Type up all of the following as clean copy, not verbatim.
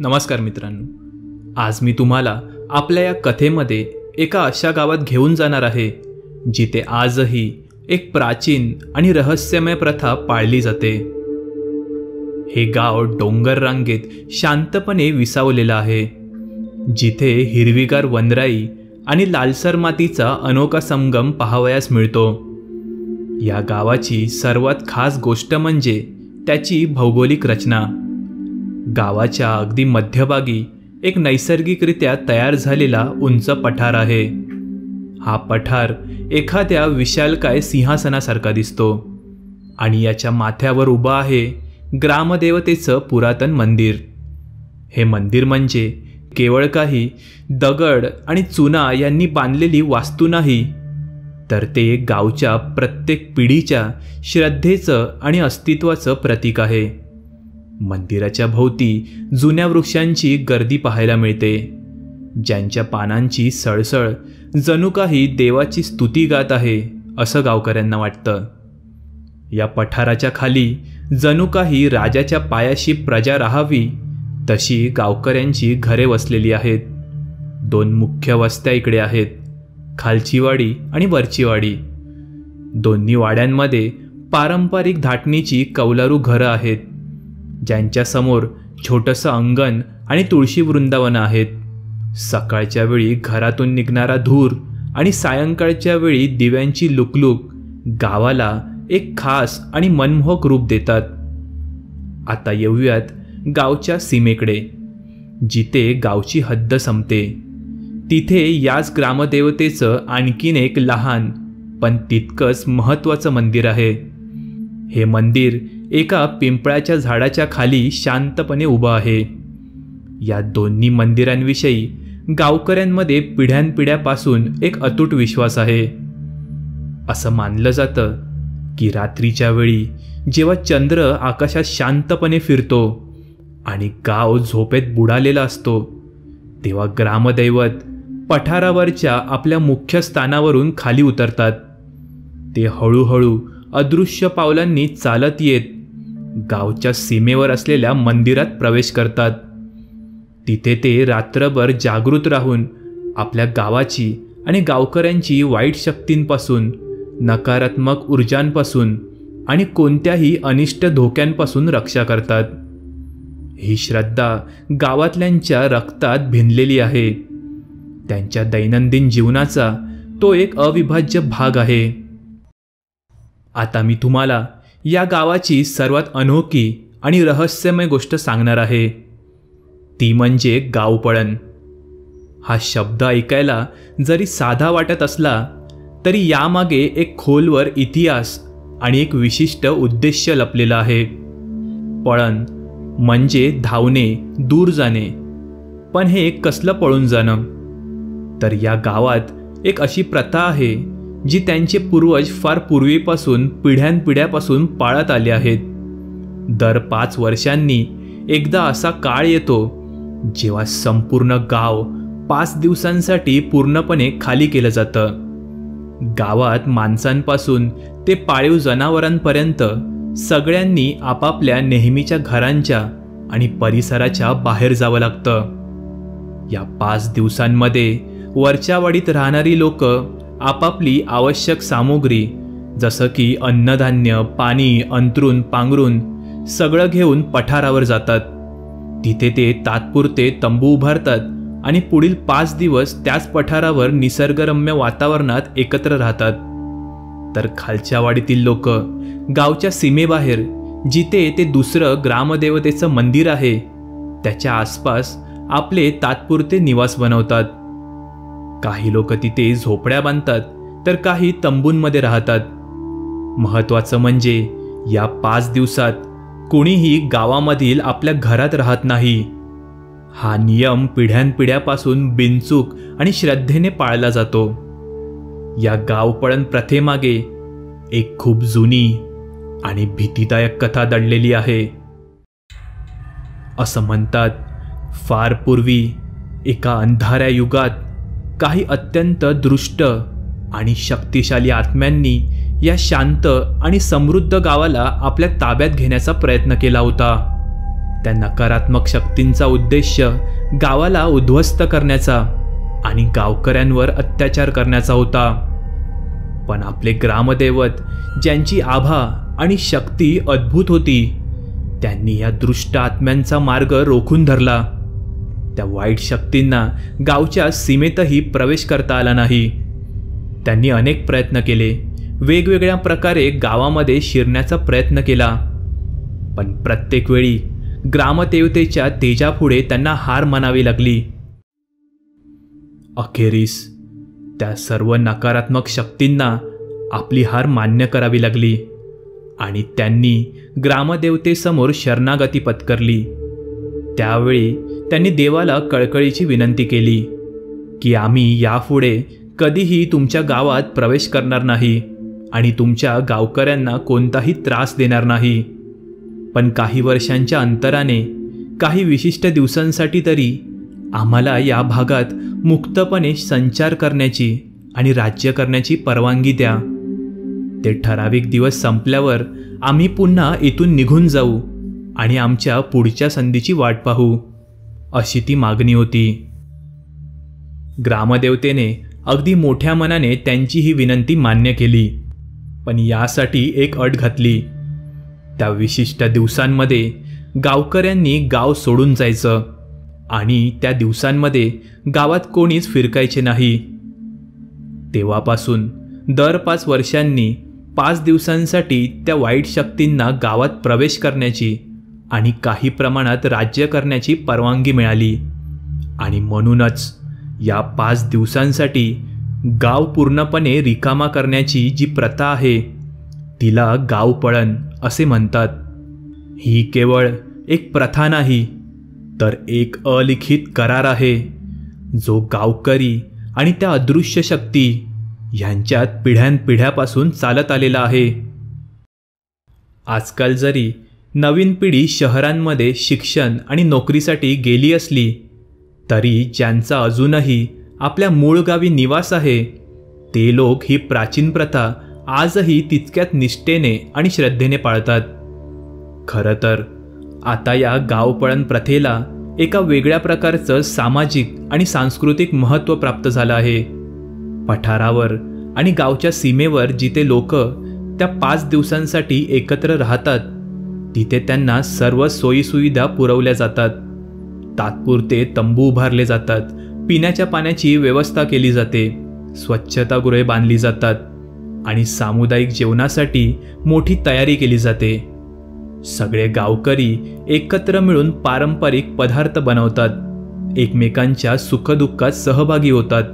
नमस्कार मित्रांनो, आज मी तुम्हाला आपल्या या कथेमध्ये एका अशा गावात घेऊन जाणार आहे जिथे आजही एक प्राचीन आणि रहस्यमय प्रथा पाळली जाते। हे गाव डोंगर रांगेत शांतपणे विसावलेलं आहे, जिथे हिरवीगार वनराई आणि लालसर मातीचा अनोखा संगम पाहावयास मिळतो। या गावाची सर्वात खास गोष्ट म्हणजे त्याची भौगोलिक रचना। गावाच्या अगदी मध्यभागी एक नैसर्गिकरित्या तयार झालेला उंच पठार आहे। हा पठार एखाद्या विशालकाय सिंहासनासारखा दिसतो आणि याच्या माथ्यावर उभं आहे ग्रामदेवतेचं पुरातन मंदिर। हे मंदिर म्हणजे केवळ काही दगड आणि चुना यांनी बांधलेली वास्तू नाही, तर ते गावच्या प्रत्येक पिढीच्या श्रद्धेचं आणि अस्तित्वाचं प्रतीक आहे। मंदिराच्या भोवती जुन्या वृक्षांची गर्दी पाहायला मिळते, ज्यांच्या पानांची सळसळ जणू काही देवाची स्तुती गात आहे असं गावकऱ्यांना वाटतं। या पठाराच्या खाली जणू काही राजाच्या पायाशी प्रजा राहावी तशी गावकऱ्यांची घरे वसलेली आहेत। दोन मुख्य वस्त्या इकडे आहेत, खालची वाडी आणि वरची वाडी। दोन्ही वाड्यांमध्ये पारंपरिक धाटणीची कौलारू घरं आहेत, ज्यांच्या समोर छोटंसं अंगण आणि तुळशी वृंदावन आहेत। सकाळच्या वेळी घरातून निघणारा धूर आणि सायंकाळच्या वेळी दिव्यांची लुकलुक गावाला एक खास आणि मनमोहक रूप देतात। आता येऊयात गावच्या सीमेकडे, जिथे गावची हद्द संपते। तिथे याच ग्रामदेवतेचं आणखीन एक लहान पण तितकंच महत्त्वाचं मंदिर आहे। हे मंदिर एका पिंपळाच्या झाडाच्या खाली शांतपणे उभं आहे। या दोन्ही मंदिरांविषयी गावकऱ्यांमध्ये पिढ्यानपिढ्यापासून एक अतूट विश्वास आहे। असं मानलं जातं की रात्रीच्या वेळी जेव्हा चंद्र आकाशात शांतपणे फिरतो आणि गाव झोपेत बुडालेला असतो, तेव्हा ग्रामदैवत पठारावरच्या आपल्या मुख्य स्थानावरून खाली उतरतात। ते हळूहळू अदृश्य पावलांनी चालत येत गावच्या सीमेवर असलेल्या मंदिरात प्रवेश करतात। तिथे ते रात्रभर जागृत राहून आपल्या गावाची आणि गावकऱ्यांची वाईट शक्तींपासून, नकारात्मक ऊर्जांपासून आणि कोणत्याही अनिष्ट धोक्यांपासून रक्षा करतात। ही श्रद्धा गावातल्यांच्या रक्तात भिनलेली आहे। त्यांच्या दैनंदिन जीवनाचा तो एक अविभाज्य भाग आहे। आता मी तुम्हाला या गावाची सर्वात अनोखी आणि रहस्यमय गोष्ट सांगणार आहे, ती म्हणजे गावपळण। हा शब्द ऐकायला जरी साधा वाटत असला तरी यामागे एक खोलवर इतिहास आणि एक विशिष्ट उद्देश्य लपलेला आहे। पळण म्हणजे धावणे, दूर जाणे। पण हे कसलं पळून जाणं? तर या गावात एक अशी प्रथा आहे जी त्यांचे पूर्वज फार पूर्वीपासून पिढ्यानपिढ्यापासून पाळत आले आहेत। दर 5 वर्षांनी एकदा असा काळ येतो जेव्हा संपूर्ण गाव 5 दिवसांसाठी पूर्णपणे खाली केलं जातं। गावात माणसांपासून ते पाळीव जनावरांपर्यंत सगळ्यांनी आपापल्या नेहमीच्या घरांच्या आणि परिसराच्या बाहेर जावं लागतं। या 5 दिवसांमध्ये वरच्या वाडीत राहणारी लोक आपापली आवश्यक सामुग्री जसं की अन्नधान्य, पाणी, अंथरूण, पांघरूण सगळं घेऊन पठारावर जातात। तिथे ते तात्पुरते तंबू उभारतात आणि पुढील 5 दिवस त्याच पठारावर निसर्गरम्य वातावरणात एकत्र राहतात। तर खालच्या वाडीतील लोक गावच्या सीमेबाहेर, जिथे ते दुसरं ग्रामदेवतेचं मंदिर आहे, त्याच्या आसपास आपले तात्पुरते निवास बनवतात। काही लोक तिथे झोपड्या बांधतात तर काही तंबूंमध्ये राहतात। महत्त्वाचं म्हणजे या 5 दिवसात कोणीही गावामधील आपल्या घरात राहत नाही। हा नियम पिढ्यानपिढ्यापासून बिनचूक आणि श्रद्धेने पाळला जातो। या गावपळण प्रथेमागे एक खूप जुनी आणि भीतीदायक कथा दडलेली आहे। असं म्हणतात, फार पूर्वी एका अंधाऱ्या युगात काही अत्यंत दृष्ट आणि शक्तिशाली आत्म्यांनी या शांत आणि समृद्ध गावाला आपल्या ताब्यात घेण्याचा प्रयत्न केला होता। त्या नकारात्मक शक्तींचा उद्देश गावाला उद्ध्वस्त करण्याचा आणि गावकऱ्यांवर अत्याचार करण्याचा होता. पण आपले ग्रामदैवत, ज्यांची आभा आणि शक्ती अद्भुत होती, त्यांनी या दुष्ट आत्म्यांचा मार्ग रोखून धरला. त्या वाईट शक्तींना गावच्या सीमेतही प्रवेश करता आला नाही. त्यांनी अनेक प्रयत्न केले, वेगवेगळ्या प्रकारे गावामध्ये शिरण्याचा प्रयत्न केला, पण प्रत्येक वेळी ग्रामदेवतेच्या तेजापुढे त्यांना हार मानावी लागली. अखेरीस त्या सर्व नकारात्मक शक्तींना आपली हार मान्य करावी लागली आणि त्यांनी ग्रामदेवतेसमोर शरणागती पत्करली. त्यावेळी त्यांनी देवाला कळकळीची विनंती केली की आम्ही यापुढे कधीही तुमच्या गावात प्रवेश करणार नाही आणि तुमच्या गावकऱ्यांना कोणताही त्रास देणार नाही. पण काही वर्षांच्या अंतराने, काही विशिष्ट दिवसांसाठी तरी आम्हाला या भागात मुक्तपणे संचार करण्याची आणि राज्य करण्याची परवानगी द्या. ते ठराविक दिवस संपल्यावर आम्ही पुन्हा इथून निघून जाऊ आणि आमच्या पुढच्या संधीची वाट पाहू, अशी ती मागणी होती. ग्रामदेवतेने अगदी मोठ्या मनाने त्यांची ही विनंती मान्य केली, पण यासाठी एक अट घातली. त्या विशिष्ट दिवसांमध्ये गावकऱ्यांनी गाव सोडून जायचं आणि त्या दिवसांमध्ये गावात कोणीच फिरकायचे नाही. तेव्हापासून दर 5 वर्षांनी 5 दिवसांसाठी त्या वाईट शक्तींना गावात प्रवेश करण्याची आणि काही प्रमाणात राज्य करण्याची परवानगी मिळाली. आणि म्हणूनच या 5 दिवसांसाठी गाव पूर्णपणे रिकामा करण्याची जी प्रथा आहे, तिला गावपळण असे म्हणतात. ही केवळ एक प्रथा नाही, तर एक अलिखित करार आहे, जो गावकरी आणि त्या अदृश्य शक्ती यांच्यात पिढ्यानपिढ्यापासून चालत आलेला आहे. आजकाल जरी नवीन पिढी शहरांमध्ये शिक्षण आणि नोकरीसाठी गेली असली, तरी ज्यांचा अजूनही आपल्या मूळ गावी निवास आहे, ते लोक ही प्राचीन प्रथा आजही तितक्यात निष्ठेने आणि श्रद्धेने पाळतात. खरं तर आता या गावपळण प्रथेला एका वेगळ्या प्रकारचं सामाजिक आणि सांस्कृतिक महत्त्व प्राप्त झालं आहे. पठारावर आणि गावच्या सीमेवर जिथे लोक त्या 5 दिवसांसाठी एकत्र राहतात, तिथे त्यांना सर्व सोयीसुविधा पुरवल्या जातात. तात्पुरते तंबू उभारले जातात, पिण्याच्या पाण्याची व्यवस्था केली जाते, स्वच्छतागृहे बांधली जातात आणि सामुदायिक जेवणासाठी मोठी तयारी केली जाते. सगळे गावकरी एकत्र मिळून पारंपरिक पदार्थ बनवतात, एकमेकांच्या सुखदुःखात सहभागी होतात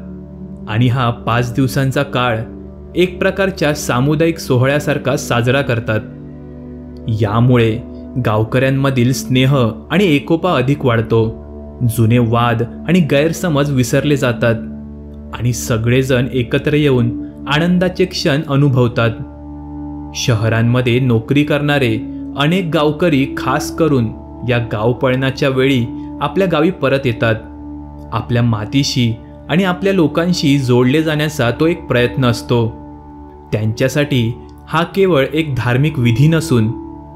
आणि हा 5 दिवसांचा काळ एक प्रकारच्या सामुदायिक सोहळ्यासारखा साजरा करतात. यामुळे गावकऱ्यांमधील स्नेह आणि एकोपा अधिक वाढतो, जुने वाद आणि गैरसमज विसरले जातात आणि सगळेजण एकत्र येऊन आनंदाचे क्षण अनुभवतात. शहरांमध्ये नोकरी करणारे अनेक गावकरी खास करून या गावपळणाच्या वेळी आपल्या गावी परत येतात. आपल्या मातीशी आणि आपल्या लोकांशी जोडले जाण्याचा तो एक प्रयत्न असतो. त्यांच्यासाठी हा केवळ एक धार्मिक विधी नसून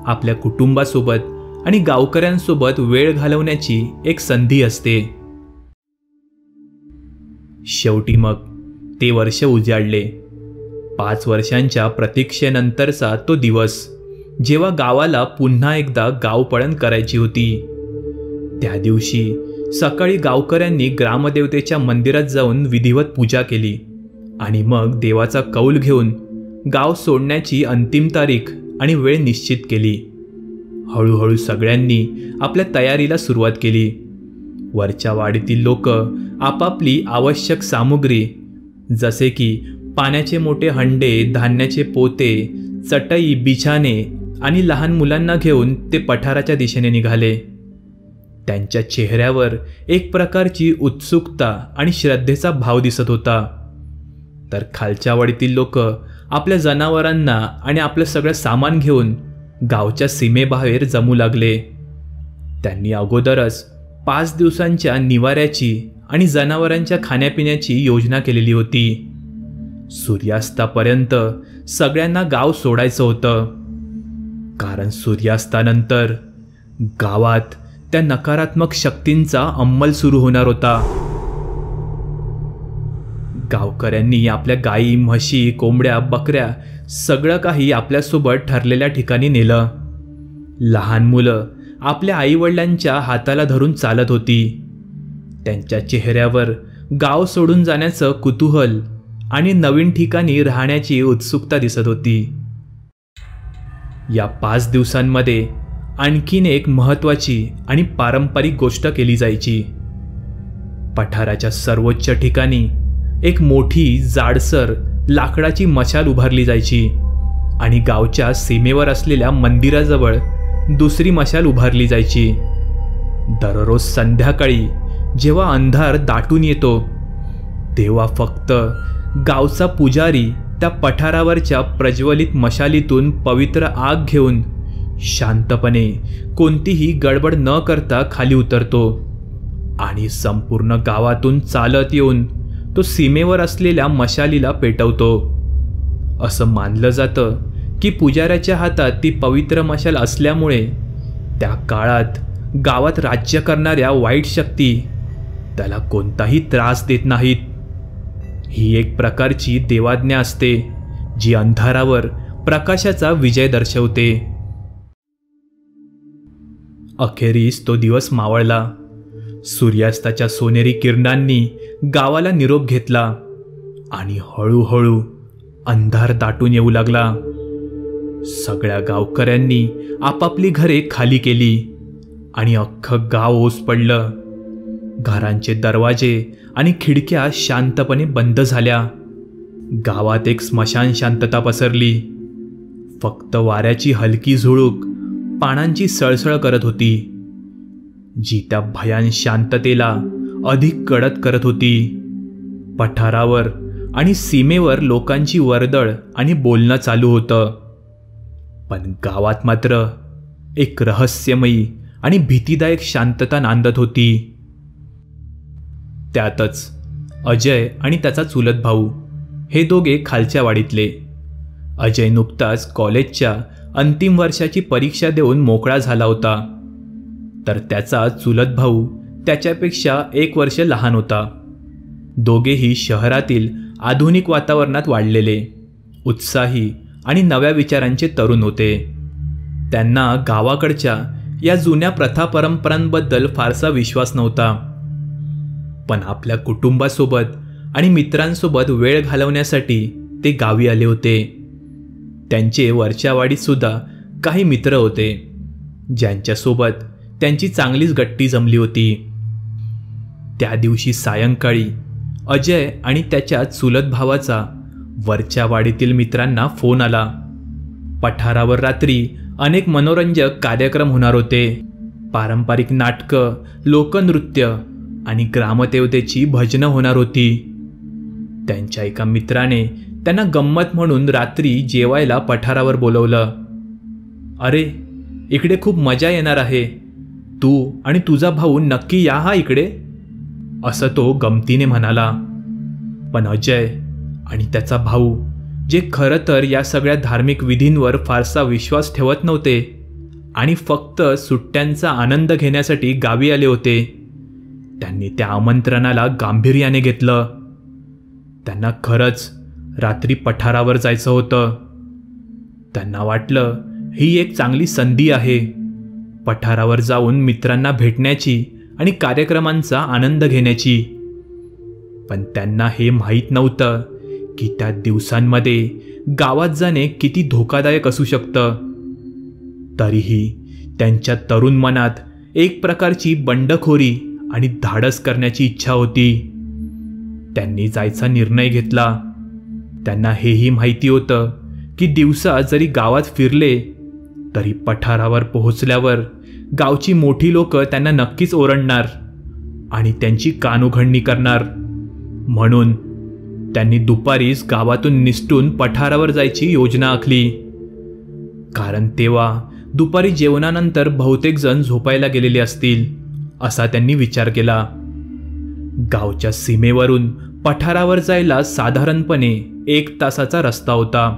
आपल्या कुटुंबासोबत आणि गावकऱ्यांसोबत वेळ घालवण्याची एक संधी असते. शेवटी मग ते वर्ष उजाडले. 5 वर्षांच्या प्रतीक्षेनंतरचा तो दिवस, जेव्हा गावाला पुन्हा एकदा गावपळण करायची होती. त्या दिवशी सकाळी गावकऱ्यांनी ग्रामदेवतेच्या मंदिरात जाऊन विधिवत पूजा केली आणि मग देवाचा कौल घेऊन गाव सोडण्याची अंतिम तारीख आणि वेळ निश्चित केली. हळूहळू सगळ्यांनी आपल्या तयारीला सुरुवात केली. वरच्या वाडीतील लोक आपापली आवश्यक सामुग्री, जसे की पाण्याचे मोठे हंडे, धान्याचे पोते, चटई, बिछाने आणि लहान मुलांना घेऊन ते पठाराच्या दिशेने निघाले. त्यांच्या चेहऱ्यावर एक प्रकारची उत्सुकता आणि श्रद्धेचा भाव दिसत होता. तर खालच्या वाडीतील लोक आपल्या जनावरांना आणि आपलं सगळं सामान घेऊन गावच्या सीमेबाहेर जमू लागले. त्यांनी अगोदरच 5 दिवसांच्या निवाऱ्याची आणि जनावरांच्या खाण्यापिण्याची योजना केलेली होती. सूर्यास्तापर्यंत सगळ्यांना गाव सोडायचं होतं, कारण सूर्यास्तानंतर गावात त्या नकारात्मक शक्तींचा अंमल सुरू होणार होता. गावकऱ्यांनी आपल्या गायी, म्हशी, कोंबड्या, बकऱ्या सगळं काही आपल्यासोबत ठरलेल्या ठिकाणी नेलं. लहान मुलं आपल्या आईवडिलांच्या हाताला धरून चालत होती. त्यांच्या चेहऱ्यावर गाव सोडून जाण्याचं कुतूहल आणि नवीन ठिकाणी राहण्याची उत्सुकता दिसत होती. या 5 दिवसांमध्ये आणखीन एक महत्त्वाची आणि पारंपरिक गोष्ट केली जायची. पठाराच्या सर्वोच्च ठिकाणी एक मोठी जाडसर लाकडाची मशाल उभारली जायची आणि गावच्या सीमेवर असलेल्या मंदिराजवळ दुसरी मशाल उभारली जायची. दररोज संध्याकाळी जेव्हा अंधार दाटून येतो तेव्हा फक्त गावचा पुजारी त्या पठारावरच्या प्रज्वलित मशालीतून पवित्र आग घेऊन शांतपणे कोणतीही गडबड न करता खाली उतरतो आणि संपूर्ण गावातून चालत येऊन तो सीमेवर असलेल्या मशालीला पेटवतो. असं मानलं जातं की पुजाऱ्याच्या हातात ती पवित्र मशाल असल्यामुळे त्या काळात गावात राज्य करणाऱ्या वाईट शक्ती त्याला कोणताही त्रास देत नाहीत. ही एक प्रकारची देवाज्ञा असते जी अंधारावर प्रकाशाचा विजय दर्शवते. अखेरीस तो दिवस मावळला. सूर्यास्ताच्या सोनेरी किरणांनी गावाला निरोप घेतला आणि हळूहळू अंधार दाटून येऊ लागला. सगळ्या गावकऱ्यांनी आपापली घरे खाली केली आणि अख्खं गाव ओस पडलं. घरांचे दरवाजे आणि खिडक्या शांतपणे बंद झाल्या. गावात एक स्मशान शांतता पसरली. फक्त वाऱ्याची हलकी झुळूक पानांची सळसळ करत होती, जी त्या भयान शांततेला अधिक कडक करत होती. पठारावर आणि सीमेवर लोकांची वर्दळ आणि बोलणं चालू होतं, पण गावात मात्र एक रहस्यमयी आणि भीतीदायक शांतता नांदत होती. त्यातच अजय आणि त्याचा चुलत भाऊ हे दोघे खालच्या वाडीतले. अजय नुकताच कॉलेजच्या अंतिम वर्षाची परीक्षा देऊन मोकळा झाला होता, तर त्याचा चुलत भाऊ त्याच्यापेक्षा 1 वर्ष लहान होता. दोघेही शहरातील आधुनिक वातावरणात वाढलेले, उत्साही आणि नव्या विचारांचे तरुण होते. त्यांना गावाकडच्या या जुन्या प्रथा परंपरांबद्दल फारसा विश्वास नव्हता, पण आपल्या कुटुंबासोबत आणि मित्रांसोबत वेळ घालवण्यासाठी ते गावी आले होते. त्यांचे वरच्या वाडीत सुद्धा काही मित्र होते, ज्यांच्यासोबत त्यांची चांगलीच गट्टी जमली होती. त्या दिवशी सायंकाळी अजय आणि त्याच्या चुलत भावाचा वरच्या वाडीतील मित्रांना फोन आला. पठारावर रात्री अनेक मनोरंजक कार्यक्रम होणार होते. पारंपरिक नाटकं, लोकनृत्य आणि ग्रामदेवतेची भजनं होणार होती. त्यांच्या एका मित्राने त्यांना गंमत म्हणून रात्री जेवायला पठारावर बोलवलं. अरे, इकडे खूप मजा येणार आहे, तू आणि तुझा भाऊ नक्की या हा इकडे, असं तो गमतीने म्हणाला. पण अजय आणि त्याचा भाऊ, जे खरं तर या सगळ्या धार्मिक विधींवर फारसा विश्वास ठेवत नव्हते आणि फक्त सुट्ट्यांचा आनंद घेण्यासाठी गावी आले होते, त्यांनी त्या आमंत्रणाला गांभीर्याने घेतलं. त्यांना खरंच रात्री पठारावर जायचं होतं. त्यांना वाटलं ही एक चांगली संधी आहे पठारावर जाऊन मित्रांना भेटण्याची आणि कार्यक्रमांचा आनंद घेण्याची. पण त्यांना हे माहीत नव्हतं की त्या दिवसांमध्ये गावात जाणे किती धोकादायक असू शकतं. तरीही त्यांच्या तरुण मनात एक प्रकारची बंडखोरी आणि धाडस करण्याची इच्छा होती. त्यांनी जायचा निर्णय घेतला. त्यांना हेही माहिती होतं की दिवसा जरी गावात फिरले तरी पठारावर पोहोचल्यावर गावची मोठी लोकं त्यांना नक्कीच ओरडणार आणि त्यांची कानउघडणी करणार. म्हणून त्यांनी दुपारीच गावातून निसटून पठारावर जायची योजना आखली. कारण तेव्हा दुपारी जेवणानंतर बहुतेक जण झोपायला गेलेले असतील, असा त्यांनी विचार केला. गावच्या सीमेवरून पठारावर जायला साधारणपणे 1 तासाचा रस्ता होता.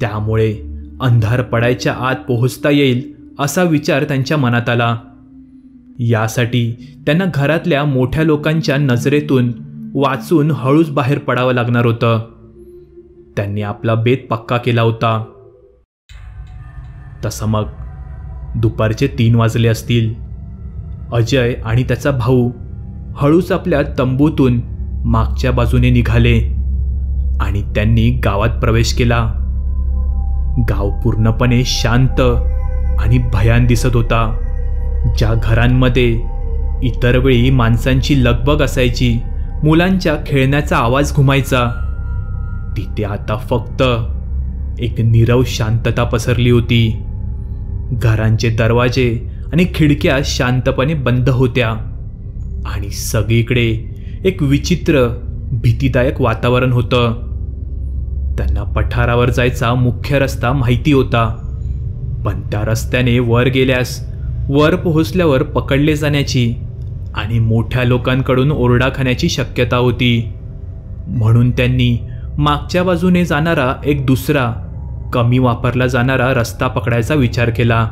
त्यामुळे अंधार पडायच्या आत पोहोचता येईल असा विचार त्यांच्या मनात आला. यासाठी त्यांना घरातल्या मोठ्या लोकांच्या नजरेतून वाचून हळूच बाहेर पडावं लागणार होतं. त्यांनी आपला बेत पक्का केला होता. तसं मग दुपारचे 3 वाजले असतील. अजय आणि त्याचा भाऊ हळूच आपल्या तंबूतून मागच्या बाजूने निघाले आणि त्यांनी गावात प्रवेश केला. गाव पूर्णपणे शांत आणि भयान दिसत होता. ज्या घरांमध्ये इतर वेळी माणसांची लगबग असायची, मुलांच्या खेळण्याचा आवाज घुमायचा, तिथे आता फक्त एक नीरव शांतता पसरली होती. घरांचे दरवाजे आणि खिडक्या शांतपणे बंद होत्या आणि सगळीकडे एक विचित्र भीतीदायक वातावरण होतं. त्यांना पठारावर जायचा मुख्य रस्ता माहिती होता, पण त्या रस्त्याने वर गेल्यास वर पोहोचल्यावर पकडले जाण्याची आणि मोठ्या लोकांकडून ओरडा खाण्याची शक्यता होती. म्हणून त्यांनी मागच्या बाजूने जाणारा एक दुसरा कमी वापरला जाणारा रस्ता पकडायचा विचार केला.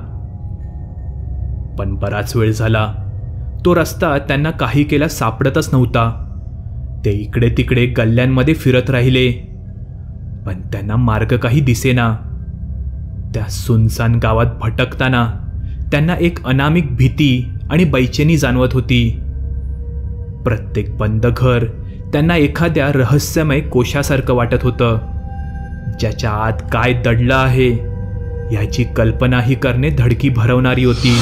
पण बराच वेळ झाला तो रस्ता त्यांना काही केला सापडतच नव्हता. ते इकडे तिकडे गल्ल्यांमध्ये फिरत राहिले, पण त्यांना मार्ग काही दिसेना. त्या सुनसान गावात भटकताना त्यांना एक अनामिक भीती आणि बैचेनी जाणवत होती. प्रत्येक बंद घर त्यांना एखाद्या रहस्यमय कोशासारखं वाटत होतं, ज्याच्या आत काय दडलं आहे याची कल्पनाही करणे धडकी भरवणारी होती.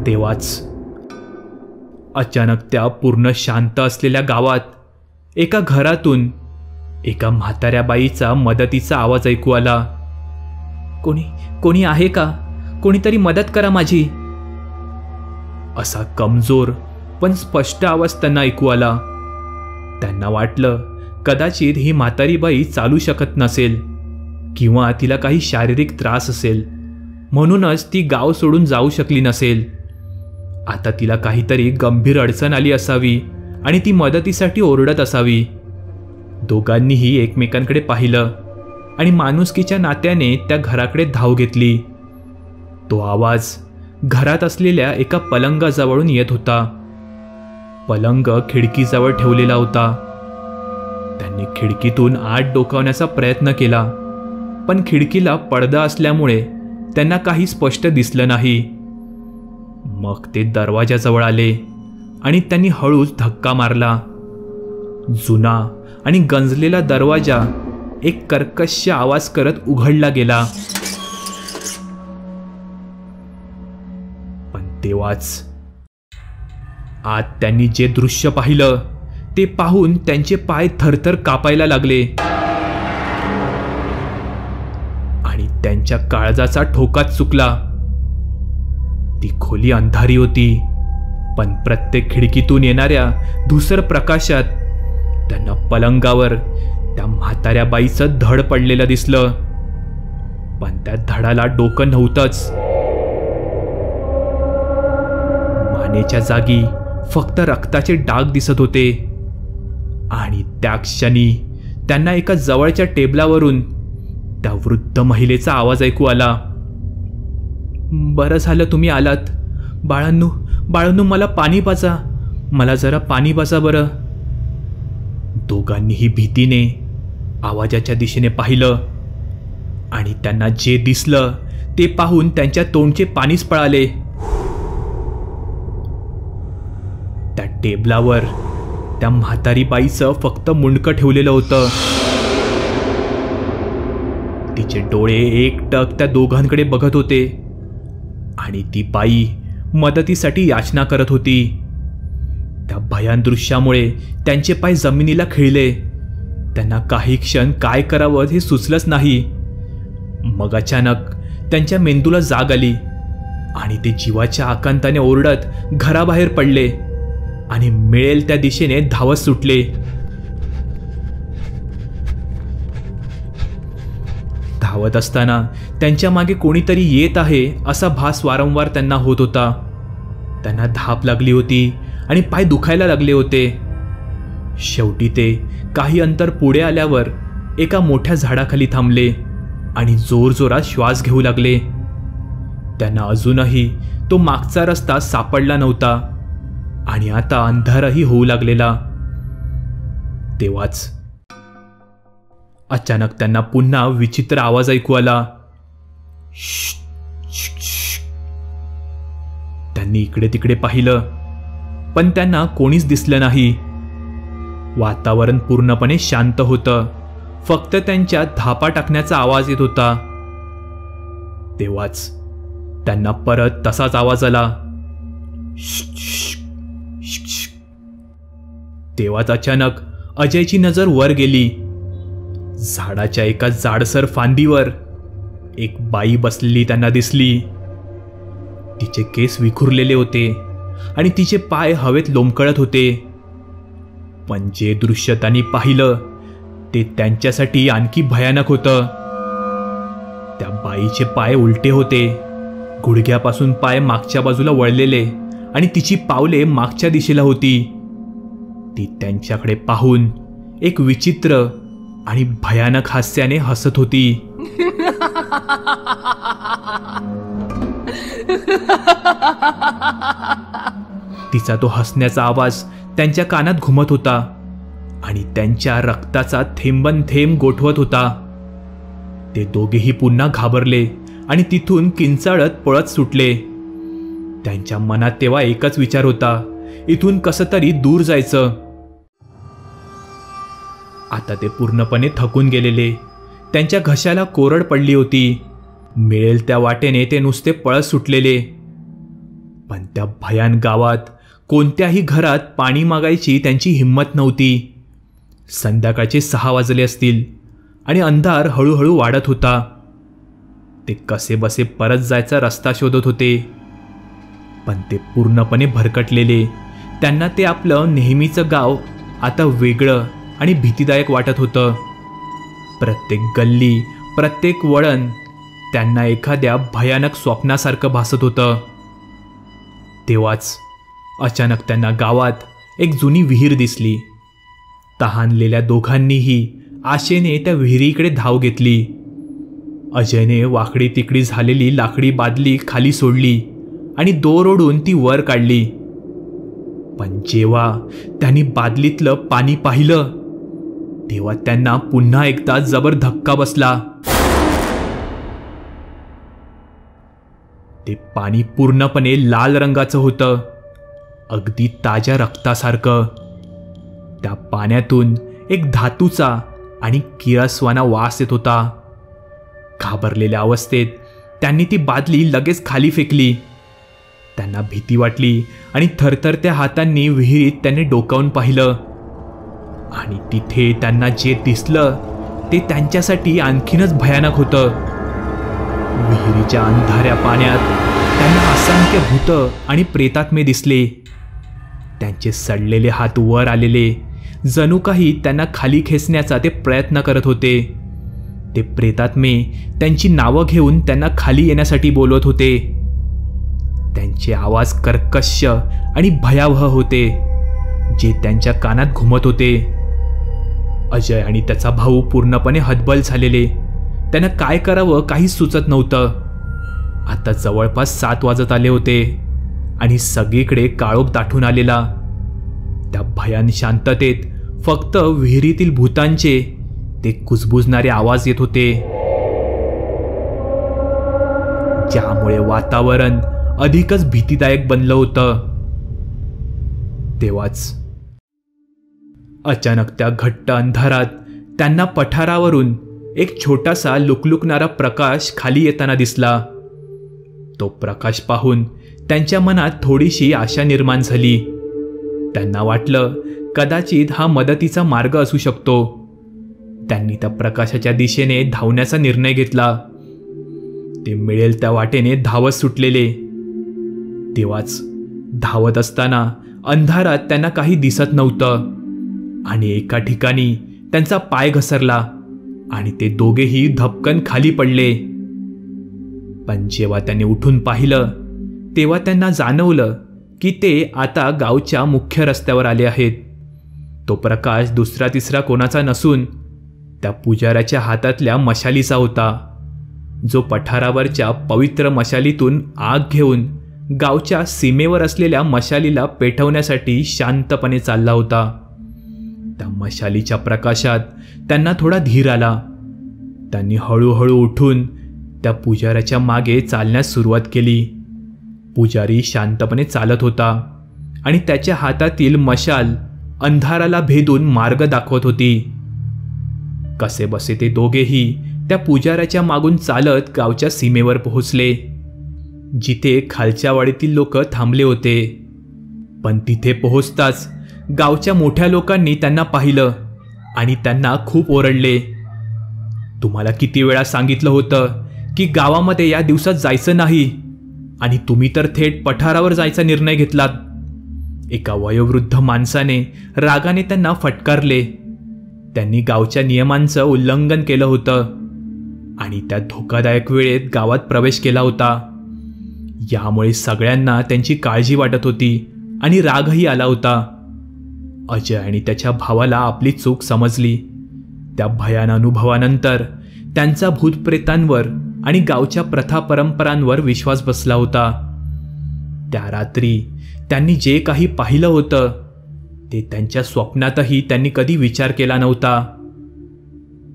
तेव्हाच अचानक त्या पूर्ण शांत असलेल्या गावात एका घरातून एका म्हाताऱ्या बाईचा मदतीचा आवाज ऐकू आला. कोणी आहे का? कोणीतरी मदत करा माझी. असा कमजोर पण स्पष्ट आवाज त्यांना ऐकू आला. त्यांना वाटलं कदाचित ही म्हातारी बाई चालू शकत नसेल किंवा तिला काही शारीरिक त्रास असेल, म्हणूनच ती गाव सोडून जाऊ शकली नसेल. आता तिला काहीतरी गंभीर अडचण आली असावी आणि ती मदतीसाठी ओरडत असावी. दोघांनीही एकमेकांकडे पाहिलं आणि माणुसकीच्या नात्याने त्या घराकडे धाव घेतली. तो आवाज घरात असलेल्या एका पलंगाजवळून येत होता. पलंग खिडकीजवळ ठेवलेला होता. त्यांनी खिडकीतून आत डोकावण्याचा प्रयत्न केला, पण खिडकीला पडदा असल्यामुळे त्यांना काही स्पष्ट दिसलं नाही. मग ते दरवाजाजवळ आले आणि त्यांनी हळूच धक्का मारला. जुना आणि गंजलेला दरवाजा एक कर्कश आवाज करत उघडला गेला. पण तेव्हाच आत त्यांनी जे दृश्य पाहिलं ते पाहून त्यांचे पाय थरथर कापायला लागले आणि त्यांच्या काळजाचा ठोकाच चुकला. ती खोली अंधारी होती, पण प्रत्येक खिडकीतून येणाऱ्या धुसर प्रकाशात त्यांना पलंगावर त्या म्हाताऱ्या बाईचं धड पडलेलं दिसलं. पण त्या धडाला डोकं नव्हतंच. मानेच्या जागी फक्त रक्ताचे डाग दिसत होते आणि त्या क्षणी त्यांना एका जवळच्या टेबलावरून त्या वृद्ध महिलेचा आवाज ऐकू आला. बरं झालं तुम्ही आलात. बाळांनू मला पाणी पाजा, मला जरा पाणी पाजा बरं. दोघांनीही भीतीने आवाजाच्या दिशेने पाहिलं आणि त्यांना जे दिसलं ते पाहून त्यांच्या तोंडचे पाणीच पळाले. त्या टेबलावर त्या म्हातारी बाईचं फक्त मुंडकं ठेवलेलं होतं. तिचे डोळे एकटक त्या दोघांकडे बघत होते आणि ती बाई मदतीसाठी याचना करत होती. त्या भयान दृश्यामुळे त्यांचे पाय जमिनीला खिळले. त्यांना काही क्षण काय करावं हे सुचलंच नाही. मग अचानक त्यांच्या मेंदूला जाग आली आणि ते जीवाच्या आकांताने ओरडत घराबाहेर पडले आणि मिळेल त्या दिशेने धावत सुटले. धावत असताना त्यांच्या मागे कोणीतरी येत आहे असा भास वारंवार त्यांना होत होता. त्यांना धाप लागली होती आणि पाय दुखायला लागले होते. शेवटी ते काही अंतर पुढे आल्यावर एका मोठ्या झाडाखाली थांबले आणि जोरजोरात श्वास घेऊ लागले. त्यांना अजूनही तो मागचा रस्ता सापडला नव्हता आणि आता अंधारही होऊ लागलेला. तेव्हाच अचानक त्यांना पुन्हा विचित्र आवाज ऐकू आला. त्यांनी इकडे तिकडे पाहिलं, पण त्यांना कोणीच दिसलं नाही. वातावरण पूर्णपणे शांत होतं. फक्त त्यांच्या धापा टाकण्याचा आवाज येत होता. तेव्हाच त्यांना परत तसाच आवाज आला. तेव्हाच अचानक अजयची नजर वर गेली. झाडाच्या एका जाडसर फांदीवर एक बाई बसलेली त्यांना दिसली. तिचे केस विखुरलेले होते आणि तिचे पाय हवेत लोंबकळत होते. पण जे दृश्य त्यांनी पाहिलं ते त्यांच्यासाठी आणखी भयानक होतं. त्या बाईचे पाय उलटे होते, गुडघ्यापासून पाय मागच्या बाजूला वळलेले आणि तिची पावले मागच्या दिशेला होती. ती त्यांच्याकडे पाहून एक विचित्र आणि भयानक हास्याने हसत होती. तिचा तो हसण्याचा आवाज त्यांच्या कानात घुमत होता आणि त्यांच्या रक्ताचा थेंबन थेंब गोठवत होता. ते दोघेही पुन्हा घाबरले आणि तिथून किंचाळत पळत सुटले. त्यांच्या मनात तेव्हा एकच विचार होता, इथून कसं तरी दूर जायचं. आता ते पूर्णपणे थकून गेलेले. त्यांच्या घशाला कोरड पडली होती. मिळेल त्या वाटेने ते नुसते पळत सुटलेले. पण त्या भयान गावात कोणत्याही घरात पाणी मागायची त्यांची हिंमत नव्हती. संध्याकाळचे 6 वाजले असतील आणि अंधार हळूहळू वाढत होता. ते कसेबसे परत जायचा रस्ता शोधत होते, पण ते पूर्णपणे भरकटलेले. त्यांना ते आपलं नेहमीचं गाव आता वेगळं आणि भीतीदायक वाटत होतं. प्रत्येक गल्ली, प्रत्येक वळण त्यांना एखाद्या भयानक स्वप्नासारखं भासत होतं. तेव्हाच अचानक त्यांना गावात एक जुनी विहीर दिसली. तहानलेल्या दोघांनीही आशेने त्या विहिरीकडे धाव घेतली. अजयने वाकडी तिकडी झालेली लाकडी बादली खाली सोडली आणि दोर ओढून ती वर काढली. पण जेव्हा त्यांनी बादलीतलं पाणी पाहिलं तेव्हा त्यांना पुन्हा एकदा जबर धक्का बसला. ते पाणी पूर्णपणे लाल रंगाचं होतं, अगदी ताज्या रक्तासारखं. त्या पाण्यातून एक धातूचा आणि किरासवाना वास येत होता. घाबरलेल्या अवस्थेत त्यांनी ती बादली लगेच खाली फेकली. त्यांना भीती वाटली आणि थरथरत्या हातांनी विहिरीत त्यांनी डोकावून पाहिलं आणि तिथे त्यांना जे दिसलं ते त्यांच्यासाठी आणखीनच भयानक होतं. विहिरीच्या अंधाऱ्या पाण्यात त्यांना असंख्य भूतं आणि प्रेतात्मे दिसले. त्यांचे सडलेले हात वर आलेले, जणू काही त्यांना खाली खेचण्याचा ते प्रयत्न करत होते. ते प्रेतात्मे त्यांची नावं घेऊन त्यांना खाली येण्यासाठी बोलवत होते. त्यांचे आवाज कर्कश आणि भयावह होते, जे त्यांच्या कानात घुमत होते. अजय आणि त्याचा भाऊ पूर्णपणे हतबल झालेले. त्यांना काय करावं काहीच सुचत नव्हतं. आता जवळपास 7 वाजत आले होते आणि सगळीकडे काळोख दाटून आलेला. त्या भयान शांततेत फक्त विहिरीतील भूतांचे ते कुजबुजणारे आवाज येत होते, ज्यामुळे वातावरण अधिकच भीतीदायक बनलं होतं. तेव्हाच अचानक त्या घट्ट अंधारात त्यांना पठारावरून एक छोटासा लुकलुकणारा प्रकाश खाली येताना दिसला. तो प्रकाश पाहून त्यांच्या मनात थोडीशी आशा निर्माण झाली. त्यांना वाटलं कदाचित हा मदतीचा मार्ग असू शकतो. त्यांनी त्या प्रकाशाच्या दिशेने धावण्याचा निर्णय घेतला. ते मिळेल त्या वाटेने धावत सुटलेले. तेव्हाच धावत असताना अंधारात त्यांना काही दिसत नव्हतं आणि एका ठिकाणी त्यांचा पाय घसरला आणि ते दोघेही धपकन खाली पडले. पण जेव्हा त्यांनी उठून पाहिलं तेव्हा त्यांना जाणवलं की ते आता गावच्या मुख्य रस्त्यावर आले आहेत. तो प्रकाश दुसरा तिसरा कोणाचा नसून त्या पुजाऱ्याच्या हातातल्या मशालीचा होता. जो पठारावरच्या पवित्र मशालीतून आग घेऊन गावच्या सीमेवर असलेल्या मशालीला पेटवण्यासाठी शांतपणे चालला होता. त्या मशालीच्या प्रकाशात त्यांना थोडा धीर आला. त्यांनी हळूहळू उठून त्या पुजाऱ्याच्या मागे चालण्यास सुरुवात केली. पुजारी शांतपणे चालत होता आणि त्याच्या हातातील मशाल अंधाराला भेदून मार्ग दाखवत होती. कसेबसे ते दोघेही त्या पुजाऱ्याच्या मागून चालत गावच्या सीमेवर पोहोचले, जिथे खालच्या वाडीतील लोक थांबले होते. पण तिथे पोहोचताच गावच्या मोठ्या लोकांनी त्यांना पाहिलं आणि त्यांना खूप ओरडले. तुम्हाला किती वेळा सांगितलं होतं की गावामध्ये या दिवसात जायचं नाही, आणि तुम्ही तर थेट पठारावर जायचा निर्णय घेतलात. एका वयोवृद्ध माणसाने रागाने त्यांना फटकारले. त्यांनी गावच्या नियमांचं उल्लंघन केलं होतं आणि त्या धोकादायक वेळेत गावात प्रवेश केला होता. यामुळे सगळ्यांना त्यांची काळजी वाटत होती आणि रागही आला होता. अजय आणि त्याच्या भावाला आपली चूक समजली. त्या भयान अनुभवानंतर त्यांचा भूतप्रेतांवर आणि गावच्या प्रथा परंपरांवर विश्वास बसला होता. त्या रात्री त्यांनी जे काही पाहिलं होतं ते त्यांच्या स्वप्नातही त्यांनी कधी विचार केला नव्हता.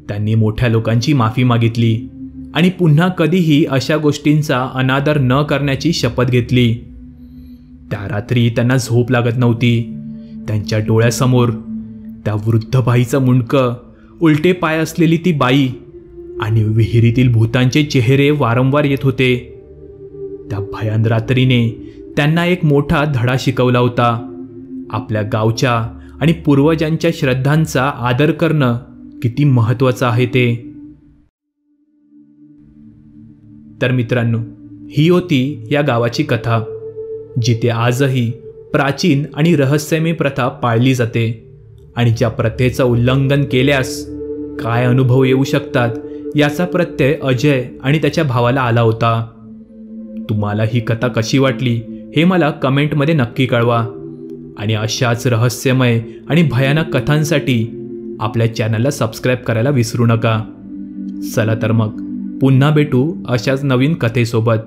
त्यांनी मोठ्या लोकांची माफी मागितली आणि पुन्हा कधीही अशा गोष्टींचा अनादर न करण्याची शपथ घेतली. त्या रात्री त्यांना झोप लागत नव्हती. त्यांच्या डोळ्यासमोर त्या वृद्ध बाईचं मुंडकं, उलटे पाय असलेली ती बाई आणि विहिरीतील भूतांचे चेहरे वारंवार येत होते. त्या भयान रात्रीने त्यांना एक मोठा धडा शिकवला होता. आपल्या गावच्या आणि पूर्वजांच्या श्रद्धांचा आदर करणं किती महत्त्वाचं आहे ते. तर मित्रांनो, ही होती या गावाची कथा, जिथे आजही प्राचीन आणि रहस्यमय प्रथा पाळली जाते आणि ज्या प्रथेचं उल्लंघन केल्यास काय अनुभव येऊ शकतात याचा प्रत्यय अजय आणि त्याच्या भावाला आला होता. तुम्हाला ही कथा कशी वाटली हे मला कमेंटमध्ये नक्की कळवा आणि अशाच रहस्यमय आणि भयानक कथांसाठी आपल्या चॅनलला सबस्क्राईब करायला विसरू नका. चला तर मग पुन्हा भेटू अशाच नवीन कथेसोबत.